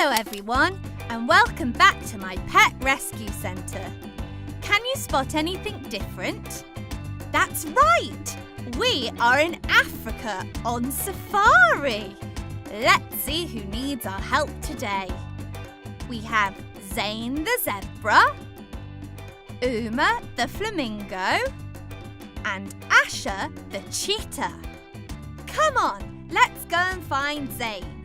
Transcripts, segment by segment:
Hello everyone, and welcome back to my pet rescue centre. Can you spot anything different? That's right! We are in Africa on safari. Let's see who needs our help today. We have Zane the zebra, Uma the flamingo, and Asha the cheetah. Come on, let's go and find Zane.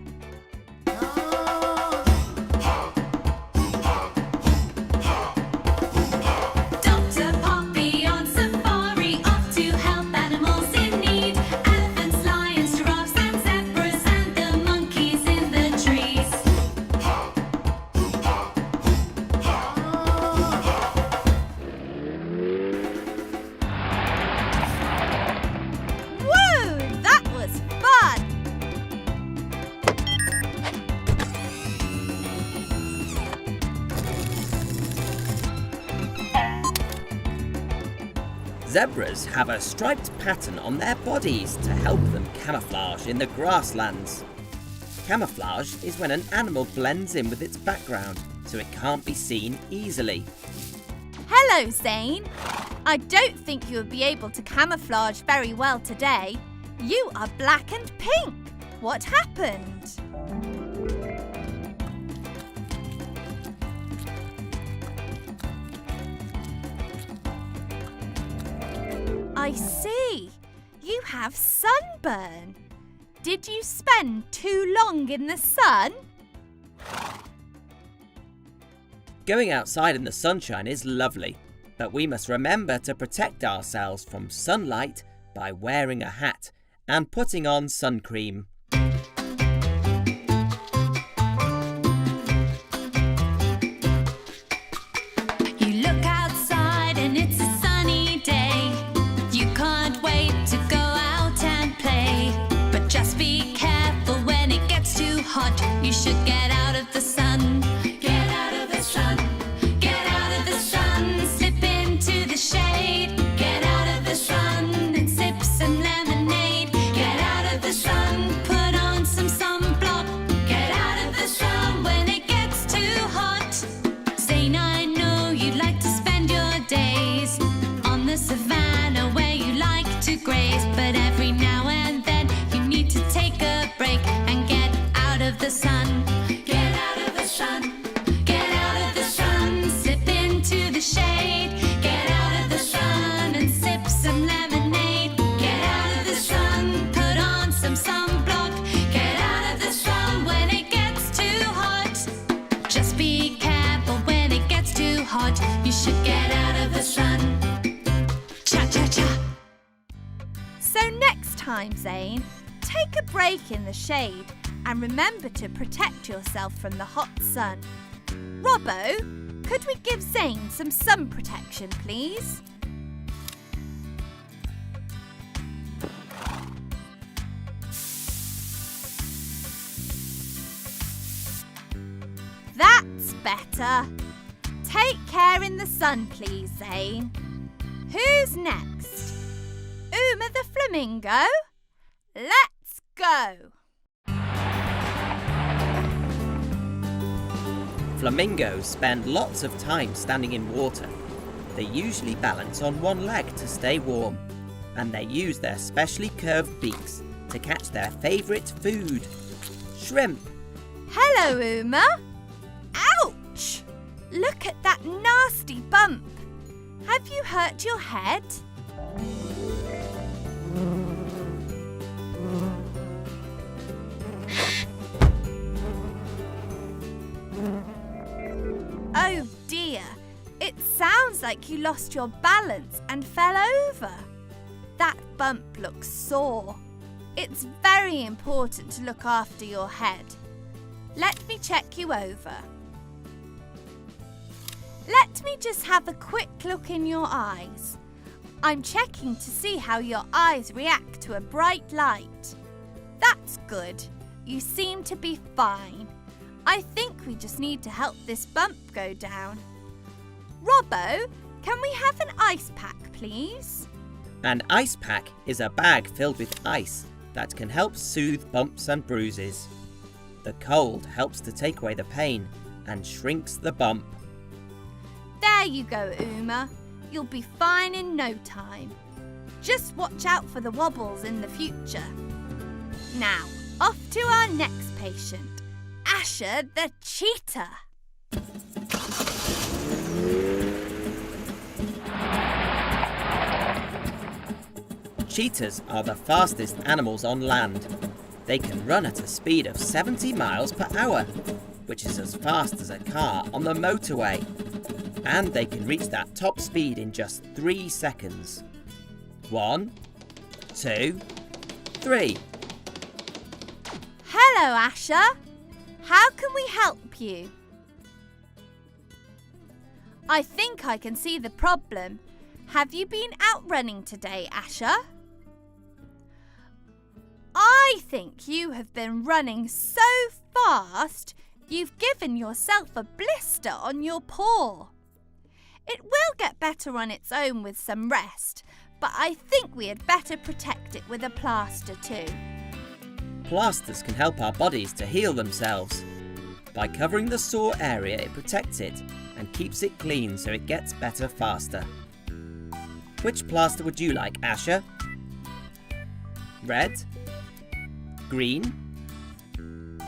Zebras have a striped pattern on their bodies to help them camouflage in the grasslands. Camouflage is when an animal blends in with its background so it can't be seen easily. Hello, Zane. I don't think you'll be able to camouflage very well today. You are black and pink. What happened? I see. You have sunburn. Did you spend too long in the sun? Going outside in the sunshine is lovely, but we must remember to protect ourselves from sunlight by wearing a hat and putting on sun cream. You look outside and it's a sunny day. You can't wait to go out and play. But just be careful when it gets too hot. You should get out of the sun. Get out of the sun. Get out of the sun. Slip into the shade. Get out of the sun and sip some lemonade. Get out of the sun. Put on some sunblock. Get out of the sun when it gets too hot. Zane, I know you like to spend your days on the savannah where you like to graze, but every now and then you need to take a break and get out of the sun. Get out of the sun. Get out of the sun. Slip into the shade. Get out of the sun and sip some lemonade. Get out of the sun. Put on some sunblock. Get out of the sun when it gets too hot. Just be careful when it gets too hot. You should get out of the sun. Cha-cha-cha. So next time, Zane, take a break in the shade and remember to protect yourself from the hot sun. Robbo, could we give Zane some sun protection, please? That's better. Take care in the sun, please, Zane. Who's next? Uma the flamingo? Let's go! Flamingos spend lots of time standing in water. They usually balance on one leg to stay warm, and they use their specially curved beaks to catch their favourite food, shrimp. Hello, Uma. Ouch! Look at that nasty bump. Have you hurt your head? Oh dear, it sounds like you lost your balance and fell over. That bump looks sore. It's very important to look after your head. Let me check you over. Let me just have a quick look in your eyes. I'm checking to see how your eyes react to a bright light. That's good. You seem to be fine. I think we just need to help this bump go down. Robbo, can we have an ice pack, please? An ice pack is a bag filled with ice that can help soothe bumps and bruises. The cold helps to take away the pain and shrinks the bump. There you go, Uma. You'll be fine in no time. Just watch out for the wobbles in the future. Now, off to our next patient, Asha the cheetah. Cheetahs are the fastest animals on land. They can run at a speed of 70 miles per hour, which is as fast as a car on the motorway. And they can reach that top speed in just 3 seconds. 1, 2, 3. Hello, Asha. How can we help you? I think I can see the problem. Have you been out running today, Asha? I think you have been running so fast you've given yourself a blister on your paw. It will get better on its own with some rest, but I think we had better protect it with a plaster too. Plasters can help our bodies to heal themselves. By covering the sore area, it protects it and keeps it clean so it gets better faster. Which plaster would you like, Asha? Red? Green?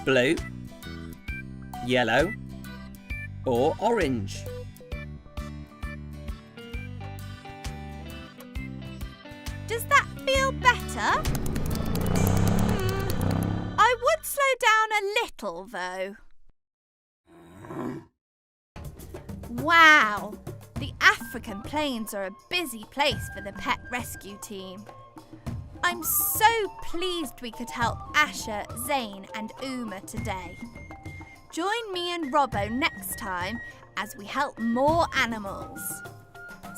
Blue? Yellow? Or orange? Does that feel better? I would slow down a little though. Wow, the African plains are a busy place for the pet rescue team. I'm so pleased we could help Asha, Zane and Uma today. Join me and Robbo next time as we help more animals.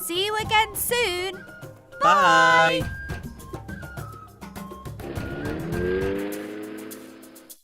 See you again soon. Bye!